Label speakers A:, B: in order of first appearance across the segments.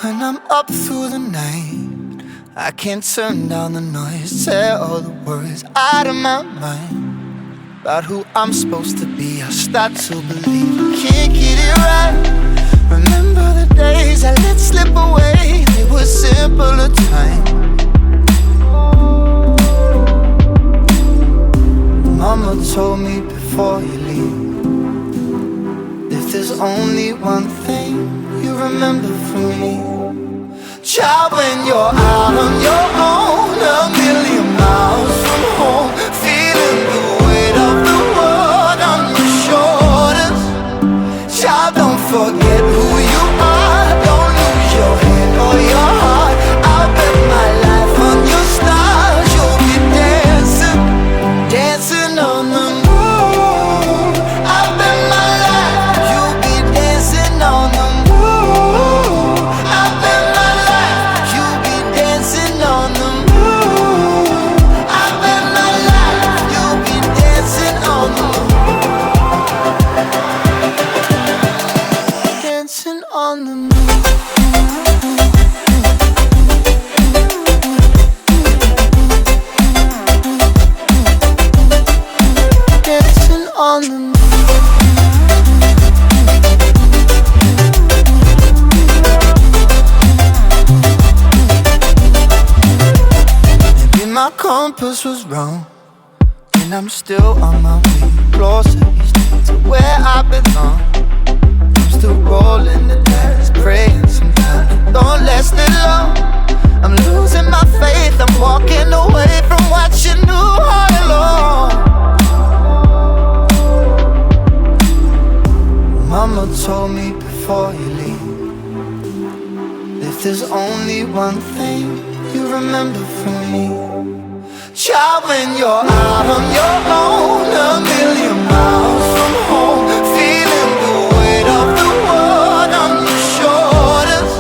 A: When I'm up through the night, I can't turn down the noise, tear all the worries out of my mind about who I'm supposed to be. I start to believe I can't get it right. Remember the days I let slip away, they were simpler times. Mama told me before you leave, if there's only one thing you remember from me, child, when you're out on your own, a million miles from home, feeling the weight of the world on your shoulders. Child, don't forget who you are, don't lose your head or your heart. I'll bet my life on your stars, you'll be dancing, dancing on the moon. I'll bet my life you'll be dancing on the moon. I'll bet my life you'll be dancing on the moon. I'll bet my life you'll be dancing on the moon. Dancing on the moon. Dancing on the moon. Maybe my compass was wrong, and I'm still on my way closer each day to where I belong. I'm still rolling the dice, praying sometimes it don't last that long. I'm losing my faith, I'm walking away from what you knew all along. Mama told me before you leave, if there's only one thing you remember from me, child, when you're out on your own, a million miles from home, feeling the weight of the world on your shoulders.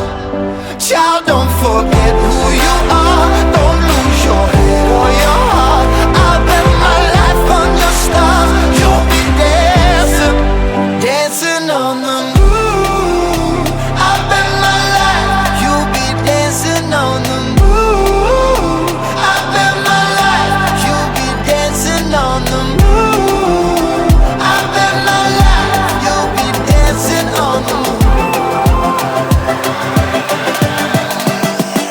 A: Child, don't forget who you are, don't lose your head or your heart. I'll bet my life on your stars, you'll be dancing, dancing on the moon. I'll bet my life you'll be dancing on the moon. I'll bet my life you'll be dancing on the moon. I'll bet my life you'll be dancing on the moon.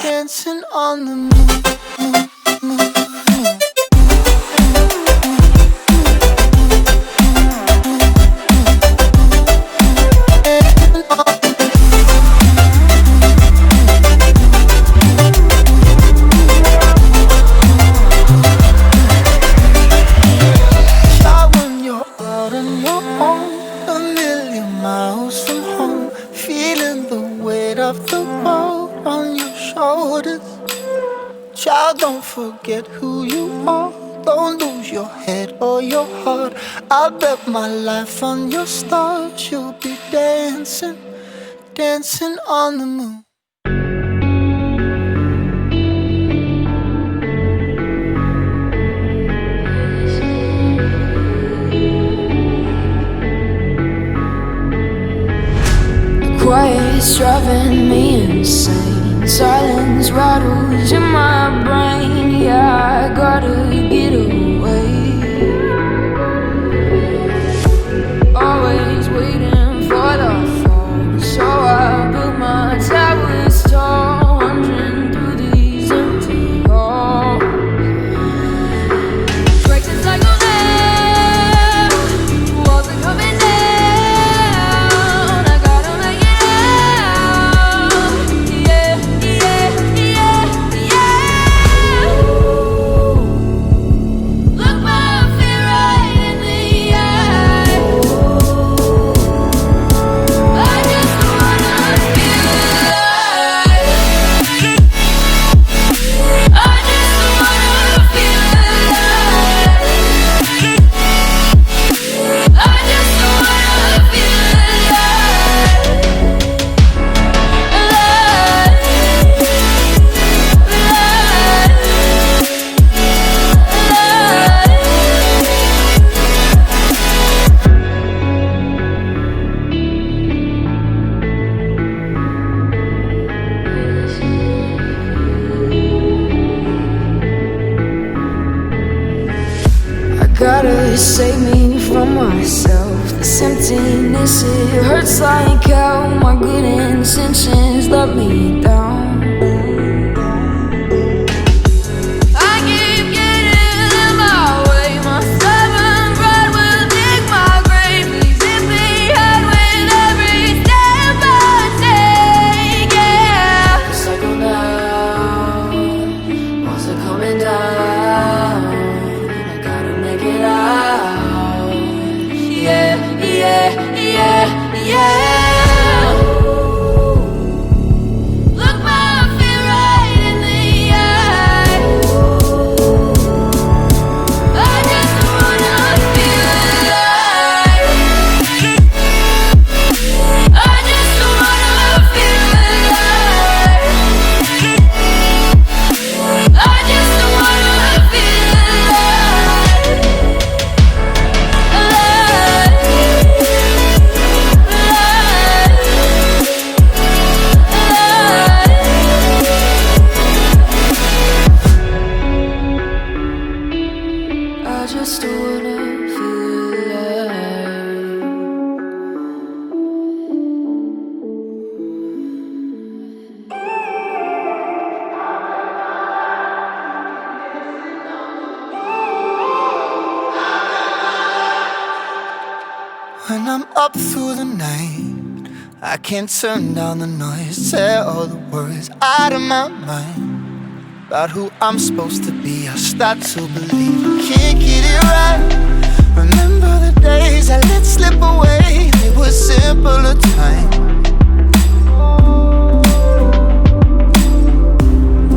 A: Dancing on the moon. Child, when you're out on your own, a million miles from home, feeling the weight of the world on your shoulders. Child, don't forget who you are, don't lose your head or your heart. I'll bet my life on your stars, you'll be dancing, dancing on the moon.
B: Quiet's driving me insane. Silence rattles in my brain. Yeah, I gotta get away. Always waiting for the fall, so I built my towers tall, wandering through these empty halls. Breaks and cycles down, walls are coming down. I gotta make it out. Yeah, yeah, yeah, yeah. to save me from myself. This emptiness, it hurts like hell. My good intentions let me down. I keep getting in my way. My stubborn pride will dig my grave. Please hit me hard with every step I take, yeah. The cycle now, walls are coming down. I gotta make it out. Yeah, yeah, yeah, yeah. Look my fear right in the eye. I just wanna feel alive. I just wanna feel alive. I just wanna feel alive. I just wanna feel alive.
A: When I'm up through the night, I can't turn down the noise. Tear all the words out of my mind about who I'm supposed to be. I start to believe I can't get it right. Remember the days I let slip away. They were simpler times.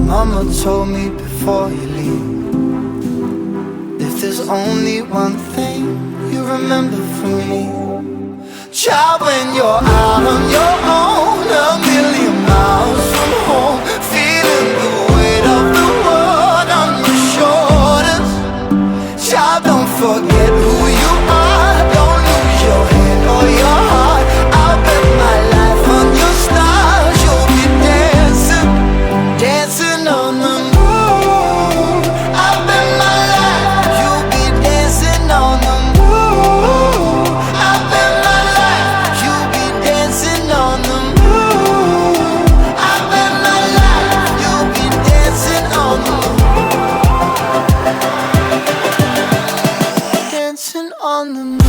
A: Mama told me before you leave, if there's only one thing you remember from me, child, when you're out on your own, a million miles from home, feeling the weight of the world on your shoulders. Child, don't forget who you are. Don't lose your head or your heart. I'll bet my life on your stars. You'll be dancing, dancing on the moon. I'll bet my life you'll be dancing on the moon. I'll bet my life you'll be dancing on the moon. I'll bet my life you'll be dancing on the moon. Dancing on the moon.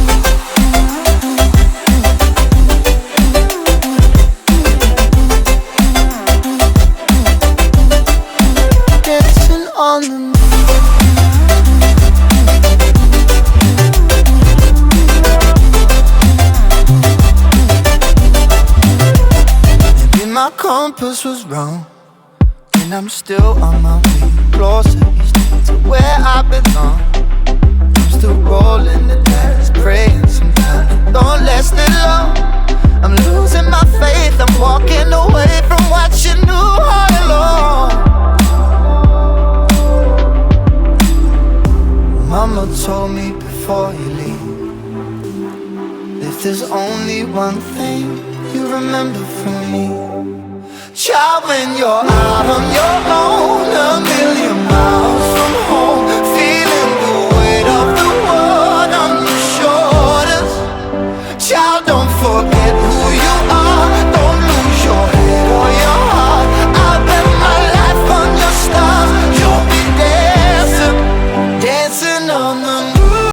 A: Dancing on the moon. Maybe my compass was wrong, and I'm still on my way closer to where I belong. I'm still rolling the dice, praying sometimes don't last it long. I'm losing my faith, I'm walking away from what you knew all along. Mama told me before you leave, if there's only one thing you remember from me, child, when you're out on your